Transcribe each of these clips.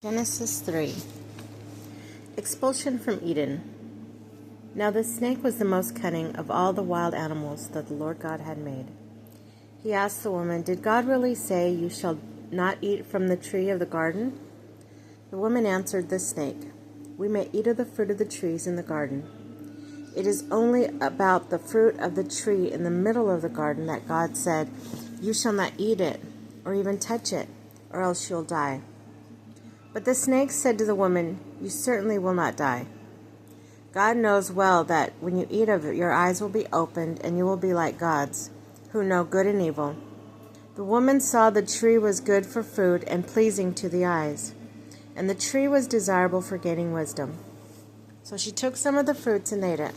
Genesis 3. Expulsion from Eden. Now the snake was the most cunning of all the wild animals that the Lord God had made. He asked the woman, "Did God really say, 'You shall not eat from the tree of the garden'?" The woman answered the snake, "We may eat of the fruit of the trees in the garden. It is only about the fruit of the tree in the middle of the garden that God said, 'You shall not eat it, or even touch it, or else you'll die.'" But the snake said to the woman, "You certainly will not die. God knows well that when you eat of it, your eyes will be opened, and you will be like gods, who know good and evil." The woman saw the tree was good for food and pleasing to the eyes, and the tree was desirable for gaining wisdom. So she took some of the fruits and ate it.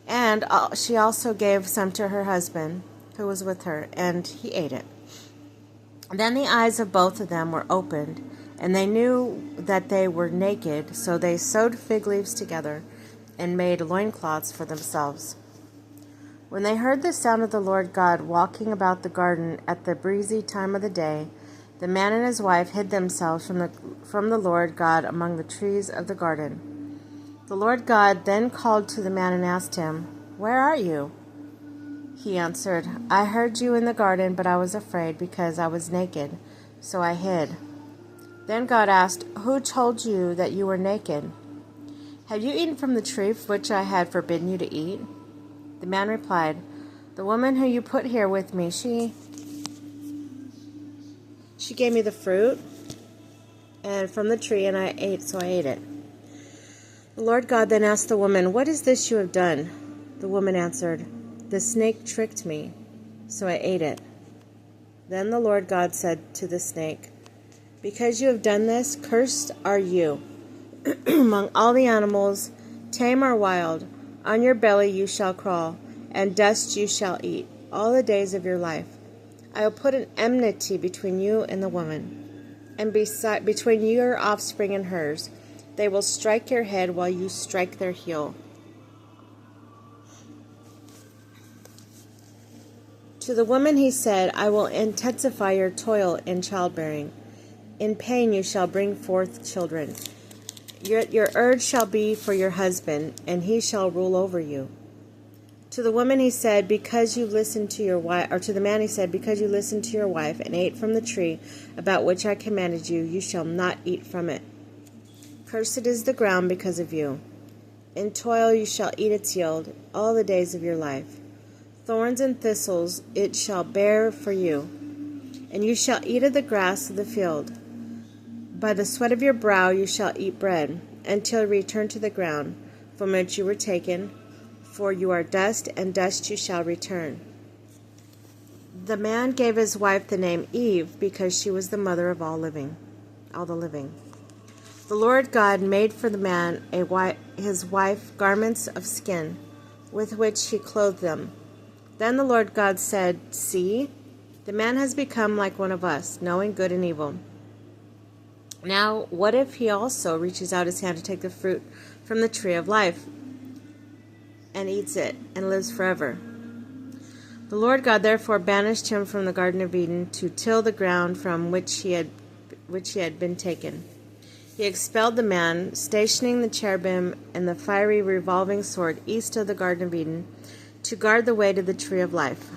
And she also gave some to her husband, who was with her, and he ate it. Then the eyes of both of them were opened, and they knew that they were naked, so they sewed fig leaves together and made loincloths for themselves. When they heard the sound of the Lord God walking about the garden at the breezy time of the day, the man and his wife hid themselves from the Lord God among the trees of the garden. The Lord God then called to the man and asked him, "Where are you?" He answered, "I heard you in the garden, but I was afraid because I was naked, so I hid." Then God asked, "Who told you that you were naked? Have you eaten from the tree which I had forbidden you to eat?" The man replied, "The woman who you put here with me, she gave me the fruit and from the tree, and I ate, so I ate it." The Lord God then asked the woman, "What is this you have done?" The woman answered, "The snake tricked me, so I ate it." Then the Lord God said to the snake, "Because you have done this, cursed are you among all the animals, tame or wild. On your belly you shall crawl, and dust you shall eat all the days of your life. I will put an enmity between you and the woman, and between your offspring and hers. They will strike your head while you strike their heel." To the woman he said, "I will intensify your toil in childbearing. In pain you shall bring forth children. Your urge shall be for your husband, and he shall rule over you." To the woman he said, "Because you listened to your wife," or to the man he said, "Because you listened to your wife and ate from the tree about which I commanded you, you shall not eat from it. Cursed is the ground because of you. In toil you shall eat its yield all the days of your life. Thorns and thistles it shall bear for you, and you shall eat of the grass of the field. By the sweat of your brow you shall eat bread, until you return to the ground from which you were taken, for you are dust, and dust you shall return." The man gave his wife the name Eve, because she was the mother of all the living. The Lord God made for the man his wife garments of skin, with which he clothed them. Then the Lord God said, "See, the man has become like one of us, knowing good and evil. Now, what if he also reaches out his hand to take the fruit from the tree of life and eats it and lives forever?" The Lord God therefore banished him from the Garden of Eden to till the ground from which he had been taken. He expelled the man, stationing the cherubim and the fiery revolving sword east of the Garden of Eden to guard the way to the tree of life.